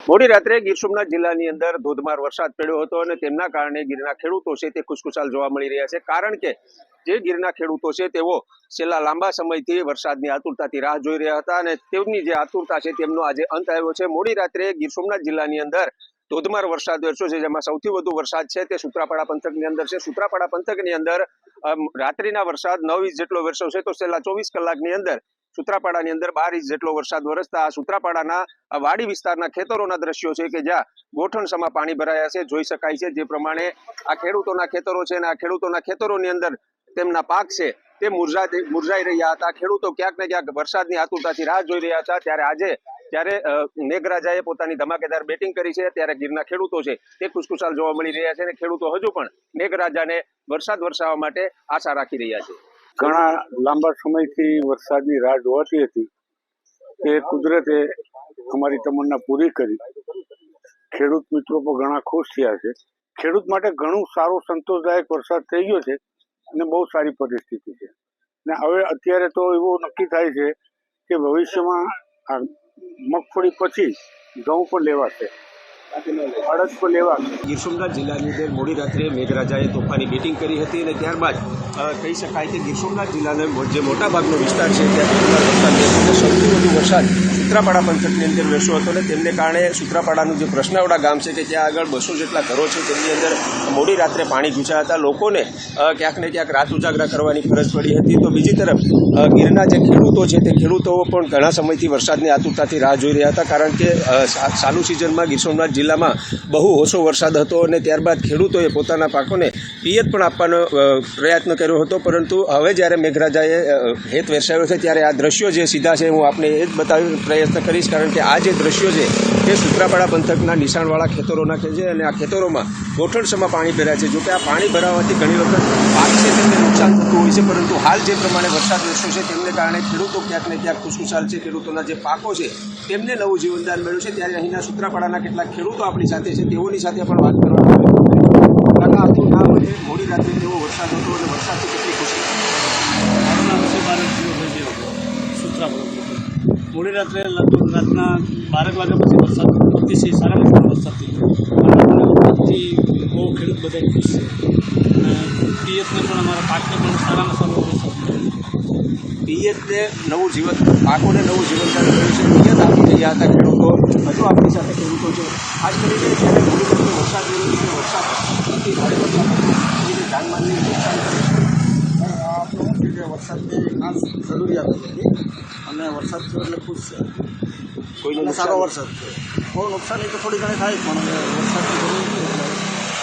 મોડી રાત્રે ગીર સોમનાથ જિલ્લાની અંદર ધોધમાર વરસાદ પડ્યો હતો અને તેમના કારણે ગીરના ખેડૂતો છે તે ખુશખુશાલ જોવા મળી રહ્યા છે, કારણ કે જે ગીરના ખેડૂતો છે તેઓ છેલ્લા લાંબા સમયથી વરસાદની આતુરતાથી રાહ જોઈ રહ્યા હતા અને તેમની જે આતુરતા છે તેમનો આજે અંત આવ્યો છે। મોડી રાત્રે ગીર સોમનાથ જિલ્લાની અંદર ધોધમાર વરસાદ વરસ્યો છે, જેમાં સૌથી વધુ વરસાદ છે તે સૂત્રાપાડા પંથકની અંદર છે। સૂત્રાપાડા પંથકની અંદર રાત્રિના વરસાદ 9 ઇંચ જેટલો વરસ્યો છે, તો છેલ્લા 24 કલાકની અંદર સૂત્રાપાડાની અંદર 12 ઇંચ જેટલો વરસાદ વરસતા સૂત્રાપાડાના વાડી વિસ્તારના ખેતરોના દ્રશ્યો છે કે જ્યાં ગોઠણસમાં પાણી ભરાયા છે જોઈ શકાય છે। જે પ્રમાણે આ ખેડૂતોના ખેતરો છે અને આ ખેડૂતોના ખેતરોની અંદર તેમના પાક છે તે મુરઝાઈ રહ્યા હતા। ખેડૂતો ક્યાંક ને ક્યાંક વરસાદની આતુરતાથી રાહ જોઈ રહ્યા હતા। ત્યારે આજે જ્યારે મેઘરાજાએ પોતાની ધમાકેદાર બેટિંગ કરી છે ત્યારે ગીરના ખેડૂતો છે તે ખુશખુશાલ જોવા મળી રહ્યા છે અને ખેડૂતો હજુ પણ મેઘરાજાને વરસાદ વરસાવવા માટે આશા રાખી રહ્યા છે। ઘણા લાંબા સમયથી વરસાદની રાહ જોવાતી હતી તે કુદરતે અમારી તમન્ના પૂરી કરી। ખેડૂત મિત્રો પણ ઘણા ખુશ થયા છે। ખેડૂત માટે ઘણું સારો સંતોષદાયક વરસાદ થઈ ગયો છે અને બહુ સારી પરિસ્થિતિ છે ને હવે અત્યારે તો એવું નક્કી થાય છે કે ભવિષ્યમાં આ મગફળી પછી ઘઉં પણ લેવાશે, અડદ પણ લેવાશે। ગીર સોમનાથ જિલ્લાની અંદર મોડી રાત્રે મેઘરાજાએ તોફાની બેટિંગ કરી હતી અને ત્યારબાદ કહી શકાય કે ગીર સોમનાથ જિલ્લાનો જે મોટાભાગનો વિસ્તાર છે ત્યાં સૌથી વધુ વરસાદ સૂત્રાપાડા પંથકની અંદર વરસ્યો હતો અને તેમને કારણે સૂત્રાપાડાનું જે પ્રશ્નાવડા ગામ છે કે ત્યાં આગળ 200 જેટલા ઘરો છે તેમની અંદર મોડી રાત્રે પાણી ઘૂસ્યા હતા। લોકોને ક્યાંક ને ક્યાંક રાત ઉજાગરા કરવાની ફરજ પડી હતી। તો બીજી તરફ ગીરના જે ખેડૂતો છે તે ખેડૂતો પણ ઘણા સમયથી વરસાદની આતુરતાથી રાહ જોઈ રહ્યા હતા, કારણ કે ચાલુ સિઝનમાં ગીર સોમનાથ જિલ્લામાં બહુ ઓછો વરસાદ હતો અને ત્યારબાદ ખેડૂતોએ પોતાના પાકોને પિયત પણ આપવાનો પ્રયત્ન કર્યો હતો, પરંતુ હવે જ્યારે મેઘરાજાએ હેત વેરસાવ્યો છે ત્યારે આ દ્રશ્યો જે સીધા છે હું આપને એ જ બતાવી પ્રયત્ન કરીશ, કારણ કે આ જે દ્રશ્યો છે તે સૂત્રાપાડા પંથકના નિશાણવાળા ખેતરોના છે અને આ ખેતરોમાં ગોઠણસમાં પાણી ભરાય છે। જોકે આ પાણી ભરાવાથી ઘણી વખત પાક છે તેમને નુકસાન થતું હોય છે, પરંતુ હાલ જે પ્રમાણે વરસાદ વરસ્યો છે તેમને કારણે ખેડૂતો ક્યાંક ને ક્યાંક ખુશખુશાલ છે। ખેડૂતોના જે પાકો છે તેમને નવું જીવનદાન મળ્યું છે। ત્યારે અહીંના સૂત્રાપાડાના કેટલાક ખેડૂતો આપણી સાથે છે, તેઓની સાથે પણ વાત કરવામાં આવી। મોડી રાત્રે તેવો વરસાદ હતો અને વરસાદથી કેટલી ખુશી? મોડી રાત્રે લગભગ રાતના 12 વાગ્યા પછી વરસાદ અતિશય સારામાં વરસાદ થઈ બહુ ખેડૂત બધા ખુશ છે અને પિયતને પણ અમારા પાકને પણ સારામાં સારો વરસાદ મળ્યો। પિયતને નવું જીવન, પાકોને નવું જીવનદાન મળ્યું છે। પિયત આપી રહ્યા હતા ખેડૂતો, હજુ આપણી સાથે ખેડૂતો છે। ખાસ કરીને જ્યારે મોડી રાત્રે વરસાદ રહ્યો છે, વરસાદ અતિ ભારે જાનમાલની નુકસાન વરસાદની ખાસ જરૂરિયાત હતી અને વરસાદ થયો એટલે ખુશ છે। કોઈને સારો વરસાદ થયો, બહુ નુકસાની તો થોડી ઘણી થાય પણ વરસાદની જરૂર